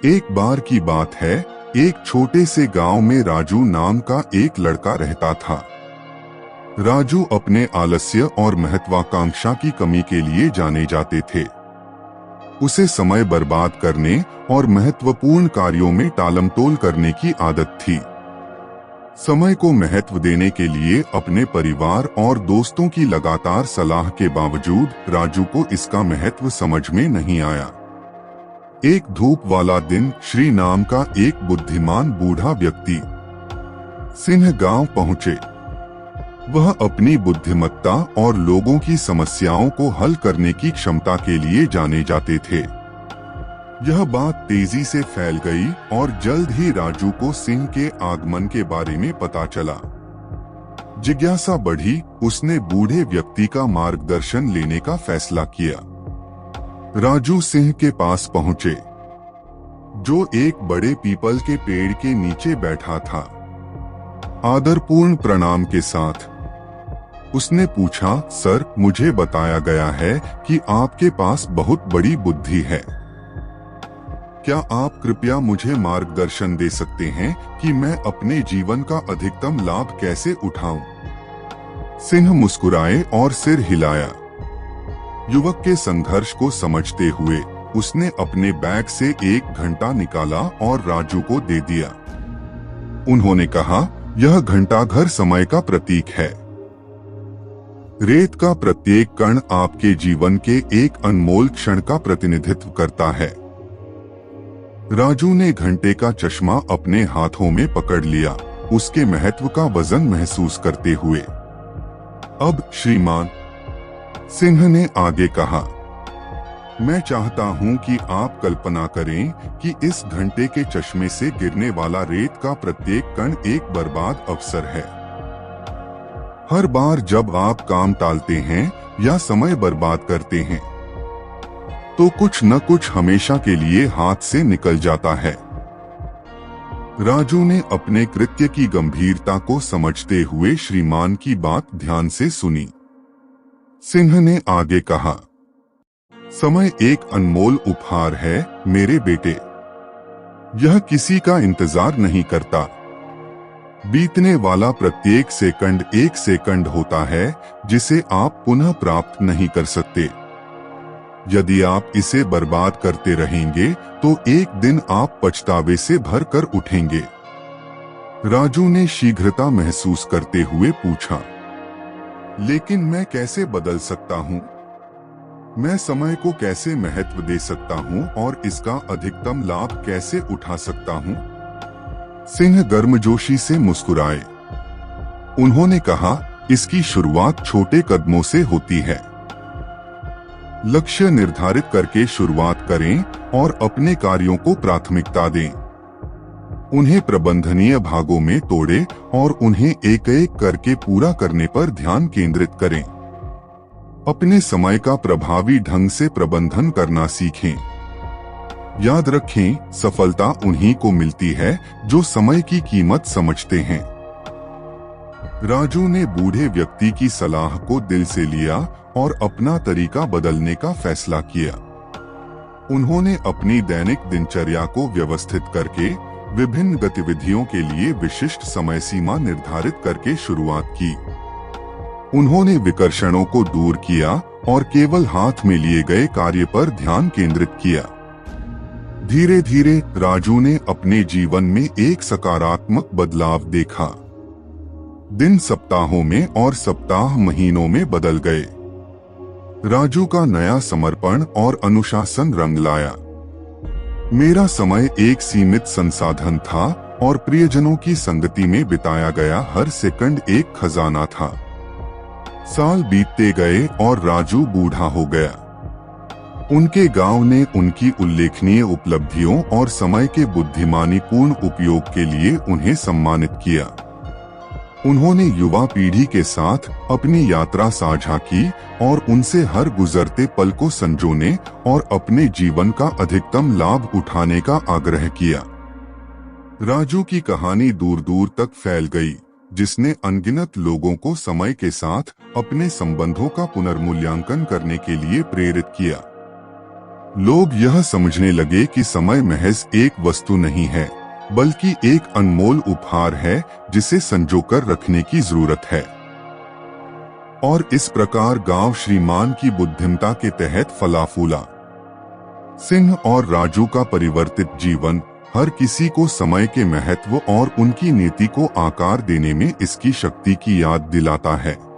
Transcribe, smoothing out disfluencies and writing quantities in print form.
एक बार की बात है, एक छोटे से गांव में राजू नाम का एक लड़का रहता था। राजू अपने आलस्य और महत्वाकांक्षा की कमी के लिए जाने जाते थे। उसे समय बर्बाद करने और महत्वपूर्ण कार्यों में टालमटोल करने की आदत थी। समय को महत्व देने के लिए अपने परिवार और दोस्तों की लगातार सलाह के बावजूद राजू को इसका महत्व समझ में नहीं आया। एक धूप वाला दिन श्री नाम का एक बुद्धिमान बूढ़ा व्यक्ति सिंह गांव पहुंचे। वह अपनी बुद्धिमत्ता और लोगों की समस्याओं को हल करने की क्षमता के लिए जाने जाते थे। यह बात तेजी से फैल गई और जल्द ही राजू को सिंह के आगमन के बारे में पता चला। जिज्ञासा बढ़ी, उसने बूढ़े व्यक्ति का मार्गदर्शन लेने का फैसला किया। राजू सिंह के पास पहुंचे, जो एक बड़े पीपल के पेड़ के नीचे बैठा था। आदरपूर्ण प्रणाम के साथ उसने पूछा, सर, मुझे बताया गया है कि आपके पास बहुत बड़ी बुद्धि है। क्या आप कृपया मुझे मार्गदर्शन दे सकते हैं कि मैं अपने जीवन का अधिकतम लाभ कैसे उठाऊं? सिंह मुस्कुराए और सिर हिलाया। युवक के संघर्ष को समझते हुए उसने अपने बैग से एक घंटा निकाला और राजू को दे दिया। उन्होंने कहा, यह घंटा घर समय का प्रतीक है। रेत का प्रत्येक कण आपके जीवन के एक अनमोल क्षण का प्रतिनिधित्व करता है। राजू ने घंटे का चश्मा अपने हाथों में पकड़ लिया, उसके महत्व का वजन महसूस करते हुए। अब श्रीमान, सिंह ने आगे कहा, मैं चाहता हूं कि आप कल्पना करें कि इस घंटे के चश्मे से गिरने वाला रेत का प्रत्येक कण एक बर्बाद अवसर है। हर बार जब आप काम टालते हैं या समय बर्बाद करते हैं, तो कुछ न कुछ हमेशा के लिए हाथ से निकल जाता है। राजू ने अपने कृत्य की गंभीरता को समझते हुए श्रीमान की बात ध्यान से सुनी। सिंह ने आगे कहा, समय एक अनमोल उपहार है मेरे बेटे। यह किसी का इंतजार नहीं करता। बीतने वाला प्रत्येक सेकंड एक सेकंड होता है जिसे आप पुनः प्राप्त नहीं कर सकते। यदि आप इसे बर्बाद करते रहेंगे तो एक दिन आप पछतावे से भर कर उठेंगे। राजू ने शीघ्रता महसूस करते हुए पूछा, लेकिन मैं कैसे बदल सकता हूँ? मैं समय को कैसे महत्व दे सकता हूँ और इसका अधिकतम लाभ कैसे उठा सकता हूँ? सिंह गर्मजोशी से मुस्कुराए। उन्होंने कहा, इसकी शुरुआत छोटे कदमों से होती है। लक्ष्य निर्धारित करके शुरुआत करें और अपने कार्यों को प्राथमिकता दें। उन्हें प्रबंधनीय भागों में तोड़ें और उन्हें एक एक करके पूरा करने पर ध्यान केंद्रित करें। अपने समय का प्रभावी ढंग से प्रबंधन करना सीखें। याद रखें, सफलता उन्हीं को मिलती है जो समय की कीमत समझते हैं। राजू ने बूढ़े व्यक्ति की सलाह को दिल से लिया और अपना तरीका बदलने का फैसला किया। उन्होंने अपनी दैनिक दिनचर्या को व्यवस्थित करके विभिन्न गतिविधियों के लिए विशिष्ट समय सीमा निर्धारित करके शुरुआत की। उन्होंने विकर्षणों को दूर किया और केवल हाथ में लिए गए कार्य पर ध्यान केंद्रित किया। धीरे धीरे राजू ने अपने जीवन में एक सकारात्मक बदलाव देखा। दिन सप्ताहों में और सप्ताह महीनों में बदल गए। राजू का नया समर्पण और अनुशासन रंग लाया। मेरा समय एक सीमित संसाधन था और प्रियजनों की संगति में बिताया गया हर सेकंड एक खजाना था। साल बीतते गए और राजू बूढ़ा हो गया। उनके गांव ने उनकी उल्लेखनीय उपलब्धियों और समय के बुद्धिमानीपूर्ण उपयोग के लिए उन्हें सम्मानित किया। उन्होंने युवा पीढ़ी के साथ अपनी यात्रा साझा की और उनसे हर गुजरते पल को संजोने और अपने जीवन का अधिकतम लाभ उठाने का आग्रह किया। राजू की कहानी दूर दूर तक फैल गई, जिसने अनगिनत लोगों को समय के साथ अपने संबंधों का पुनर्मूल्यांकन करने के लिए प्रेरित किया। लोग यह समझने लगे कि समय महज एक वस्तु नहीं है, बल्कि एक अनमोल उपहार है जिसे संजोकर रखने की जरूरत है। और इस प्रकार गांव श्रीमान की बुद्धिमत्ता के तहत फला फूला। सिंह और राजू का परिवर्तित जीवन हर किसी को समय के महत्व और उनकी नीति को आकार देने में इसकी शक्ति की याद दिलाता है।